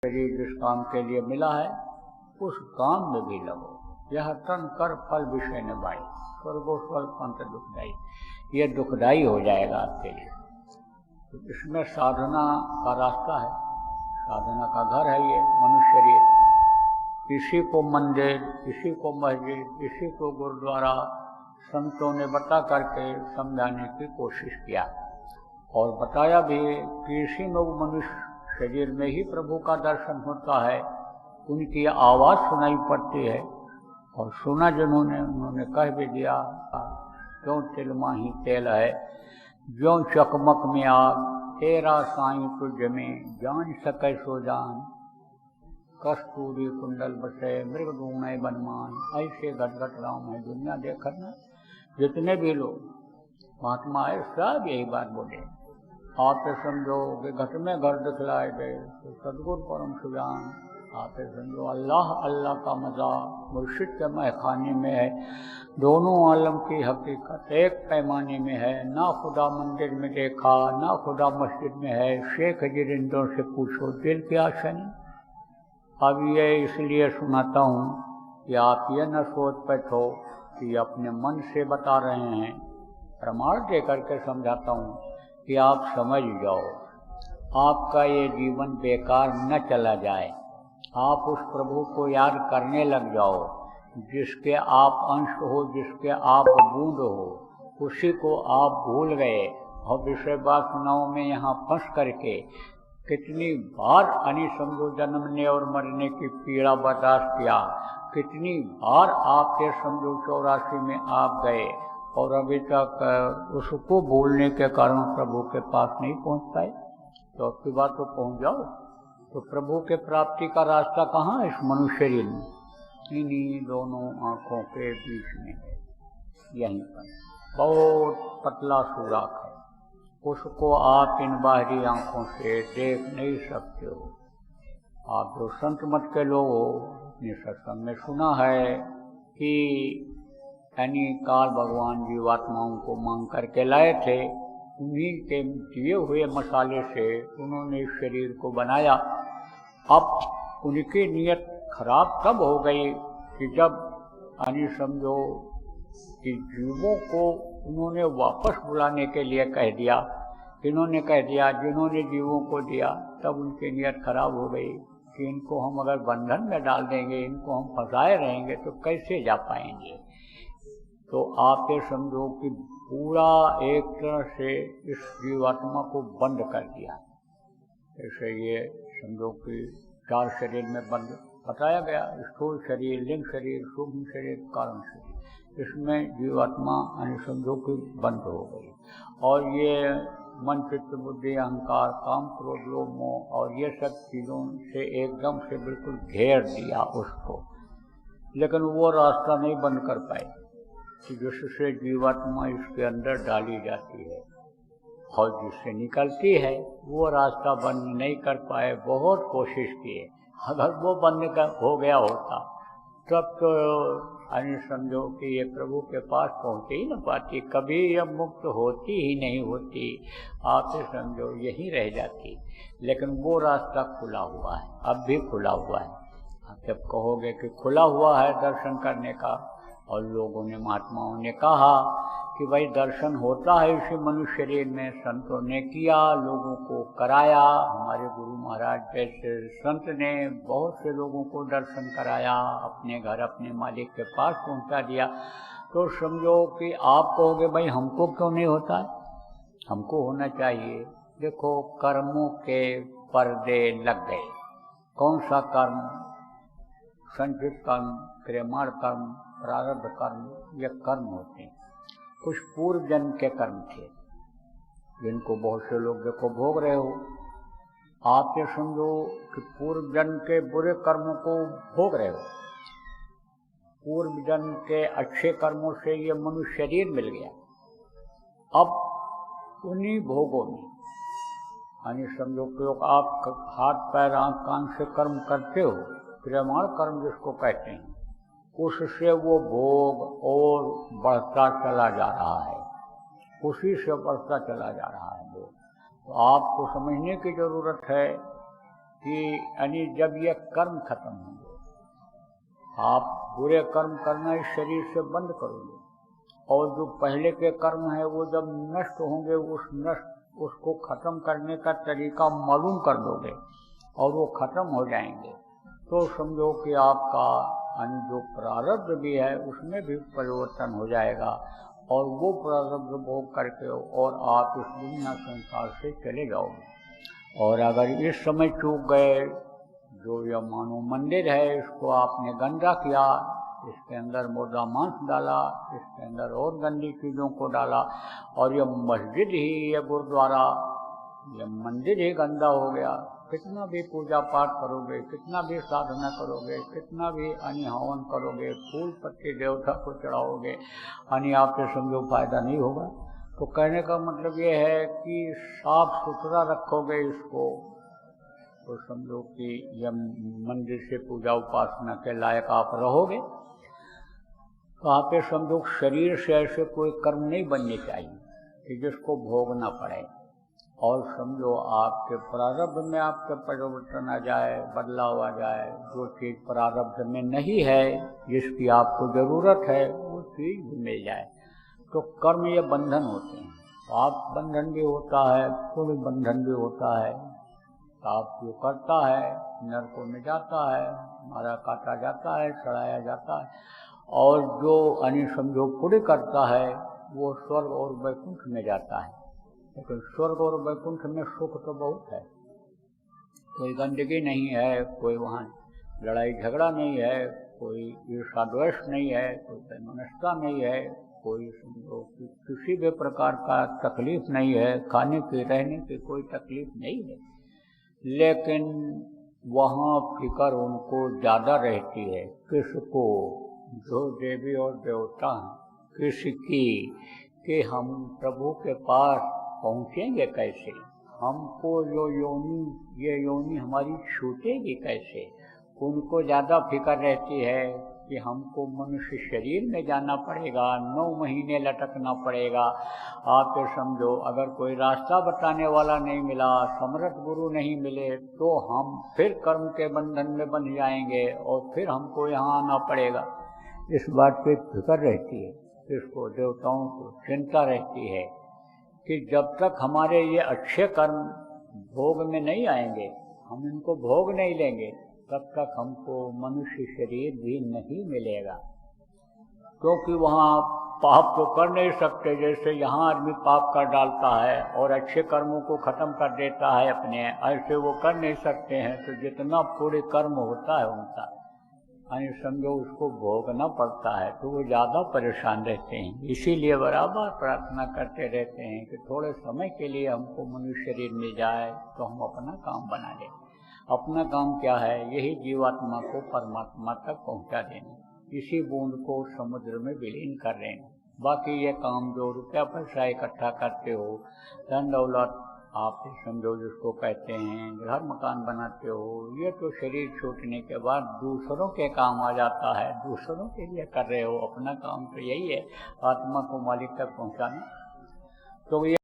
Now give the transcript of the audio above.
शरीर जिस काम के लिए मिला है उस काम में भी लगो। यह तन कर फल विषय न बाई, स्वर्गो स्वल्प अंत दुखदाई, ये दुखदाई हो जाएगा आपके लिए। तो इसमें साधना का रास्ता है, साधना का घर है ये मनुष्य शरीर। इसी को मंदिर, इसी को मस्जिद, इसी को गुरुद्वारा संतों ने बता करके समझाने की कोशिश किया और बताया भी कि इसी में वो मनुष्य शरीर में ही प्रभु का दर्शन होता है। उनकी आवाज़ सुनाई पड़ती है और सुना जिन्होंने उन्होंने कह भी दिया, क्यों तिलमा ही तेल है, ज्यों चकमक में आग, तेरा साईं तुझ में जान सके सो जान, कस्तूरी कुंडल बसे मृग ढूंढे बनमान, ऐसे गटगट राम है दुनिया देखना। जितने भी लोग महात्मा है सब यही बात बोले। आप समझो कि घट में घर दिखलाए गए तो सदगुरु परम सुजान, आप समझो अल्लाह अल्लाह का मज़ा मुर्शिद के महखाने में है। दोनों आलम की हकीकत एक पैमाने में है, ना खुदा मंदिर में देखा ना खुदा मस्जिद में है। शेख जिरिंदों से पूछो दिल की आशा नहीं। अब ये इसलिए सुनाता हूँ कि आप ये न सोच बैठो कि अपने मन से बता रहे हैं, प्रमाण दे करके समझाता हूँ कि आप समझ जाओ, आपका ये जीवन बेकार न चला जाए। आप उस प्रभु को याद करने लग जाओ जिसके आप अंश हो, जिसके आप बूंद हो, उसी को आप भूल गए और विषय बात सुनाओ में यहाँ फंस करके कितनी बार अनि समझो जन्मने और मरने की पीड़ा बर्दाश्त किया, कितनी बार आपके समझो 84 में आप गए और अभी तक उसको भूलने के कारण प्रभु के पास नहीं पहुंच पाए। तो अब की बात तो पहुंच जाओ। तो प्रभु के प्राप्ति का रास्ता कहाँ है इस मनुष्य शरीर में? इन्हीं दोनों आँखों के बीच में, यहीं पर बहुत पतला सुराख है, उसको आप इन बाहरी आँखों से देख नहीं सकते हो। आप जो संत मत के लोग हो, अपने सत्संग में सुना है कि यानी काल भगवान जीवात्माओं को मांग करके लाए थे, उन्हीं के दिए हुए मसाले से उन्होंने इस शरीर को बनाया। अब उनकी नीयत खराब तब हो गई कि जब यानी समझो कि जीवों को उन्होंने वापस बुलाने के लिए कह दिया, इन्होंने कह दिया जिन्होंने जीवों को दिया, तब उनकी नीयत खराब हो गई कि इनको हम अगर बंधन में डाल देंगे, इनको हम फंसाए रहेंगे तो कैसे जा पाएंगे। तो आप ये समझो कि पूरा एक तरह से इस जीवात्मा को बंद कर दिया। जैसे ये समझो कि 4 शरीर में बंद बताया गया, स्थूल शरीर, लिंग शरीर, सूक्ष्म शरीर, कारण शरीर। इसमें जीवात्मा यानी समझो कि बंद हो गई और ये मन चित्त बुद्धि अहंकार काम क्रोध लोभ मोह और ये सब चीज़ों से एकदम से बिल्कुल घेर दिया उसको। लेकिन वो रास्ता नहीं बंद कर पाए कि जिससे जीवात्मा इसके अंदर डाली जाती है और जिससे निकलती है, वो रास्ता बंद नहीं कर पाए। बहुत कोशिश किए, अगर वो बंद हो गया होता तब तो यानी समझो कि ये प्रभु के पास पहुँच ही न पाती, कभी ये मुक्त होती ही नहीं होती। आप समझो यही रह जाती। लेकिन वो रास्ता खुला हुआ है, अब भी खुला हुआ है। आप जब कहोगे कि खुला हुआ है दर्शन करने का, और लोगों ने महात्माओं ने कहा कि भाई दर्शन होता है इसी मनुष्य शरीर में, संतों ने किया, लोगों को कराया, हमारे गुरु महाराज जैसे संत ने बहुत से लोगों को दर्शन कराया, अपने घर अपने मालिक के पास पहुंचा दिया। तो समझो कि आप कहोगे भाई हमको क्यों नहीं होता? हमको होना चाहिए। देखो कर्मों के पर्दे लग गए। कौन सा कर्म? संचित कर्म, क्रियमाण कर्म, प्रारब्ध कर्म, ये कर्म होते हैं। कुछ पूर्व जन्म के कर्म थे जिनको बहुत से लोग देखो भोग रहे हो। आप ये समझो कि पूर्व जन्म के बुरे कर्मों को भोग रहे हो, पूर्व जन्म के अच्छे कर्मों से ये मनुष्य शरीर मिल गया। अब उन्हीं भोगों में यानी समझो कि आप हाथ पैर आँख कान से कर्म करते हो, क्रियमाण कर्म जिसको कहते हैं, उससे वो भोग और बढ़ता चला जा रहा है, उसी से बढ़ता चला जा रहा है वो। तो आपको समझने की ज़रूरत है कि यानी जब ये कर्म खत्म होंगे, आप बुरे कर्म करना इस शरीर से बंद करोगे, और जो पहले के कर्म है वो जब नष्ट होंगे, उसको खत्म करने का तरीका मालूम कर दोगे और वो खत्म हो जाएंगे, तो समझो कि आपका जो प्रारब्ध भी है उसमें भी परिवर्तन हो जाएगा, और वो प्रारब्ध भोग करके और आप इस दुनिया संसार से चले जाओगे। और अगर इस समय चूक गए, जो यह मानो मंदिर है इसको आपने गंदा किया, इसके अंदर मुर्दा मांस डाला, इसके अंदर और गंदी चीज़ों को डाला, और यह मस्जिद ही, यह गुरुद्वारा, यह मंदिर ही गंदा हो गया, कितना भी पूजा पाठ करोगे, कितना भी साधना करोगे, कितना भी हवन करोगे, फूल पत्ते देवता को चढ़ाओगे, आपसे समझो फायदा नहीं होगा। तो कहने का मतलब ये है कि साफ सुथरा रखोगे इसको, तो समझो कि यह मंदिर से पूजा उपासना के लायक आप रहोगे। तो आप ये समझो शरीर से ऐसे कोई कर्म नहीं बनने चाहिए कि जिसको भोगना पड़े, और समझो आपके प्रारब्ध में आपके परिवर्तन आ जाए, बदलाव आ जाए, जो चीज़ प्रारब्ध में नहीं है जिसकी आपको ज़रूरत है वो चीज़ मिल जाए। तो कर्म ये बंधन होते हैं, पाप बंधन भी होता है, पुण्य बंधन भी होता है। पाप जो करता है नरकों में जाता है, मारा काटा जाता है, चढ़ाया जाता है, और जो समझो पुण्य करता है वो स्वर्ग और वैकुंठ में जाता है। लेकिन स्वर्ग और वैकुंठ में सुख तो बहुत है, कोई गंदगी नहीं है, कोई वहाँ लड़ाई झगड़ा नहीं है, कोई ईर्षा द्वेष नहीं है, कोई वैमनस्यता नहीं है, कोई समझो कि किसी भी प्रकार का तकलीफ नहीं है, खाने की रहने की कोई तकलीफ नहीं है। लेकिन वहाँ फिक्र उनको ज़्यादा रहती है, किसको, जो देवी और देवता हैं, किसकी, कि हम प्रभु के पास पहुँचेंगे कैसे, हमको जो ये योनि हमारी छूटेगी कैसे। उनको ज़्यादा फिक्र रहती है कि हमको मनुष्य शरीर में जाना पड़ेगा, 9 महीने लटकना पड़ेगा। आप ये समझो अगर कोई रास्ता बताने वाला नहीं मिला, समर्थ गुरु नहीं मिले, तो हम फिर कर्म के बंधन में बंध जाएंगे और फिर हमको यहाँ आना पड़ेगा। इस बात पे फिक्र रहती है, इसको देवताओं को चिंता रहती है कि जब तक हमारे ये अच्छे कर्म भोग में नहीं आएंगे, हम इनको भोग नहीं लेंगे, तब तक हमको मनुष्य शरीर भी नहीं मिलेगा। क्योंकि वहाँ पाप तो कर नहीं सकते, जैसे यहाँ आदमी पाप कर डालता है और अच्छे कर्मों को खत्म कर देता है अपने, ऐसे वो कर नहीं सकते हैं। तो जितना पूरे कर्म होता है उनका समझो उसको भोगना पड़ता है, तो वो ज़्यादा परेशान रहते हैं। इसीलिए बराबर प्रार्थना करते रहते हैं कि थोड़े समय के लिए हमको मनुष्य शरीर मिल जाए तो हम अपना काम बना लें। अपना काम क्या है, यही जीवात्मा को परमात्मा तक पहुंचा देना, इसी बूंद को समुद्र में विलीन कर लेना। बाकी ये काम जो रुपया पैसा इकट्ठा करते हो, धन दौलत आप समझो जिसको कहते हैं, घर मकान बनाते हो, ये तो शरीर छूटने के बाद दूसरों के काम आ जाता है, दूसरों के लिए कर रहे हो। अपना काम तो यही है, आत्मा को मालिक तक पहुंचाना। तो ये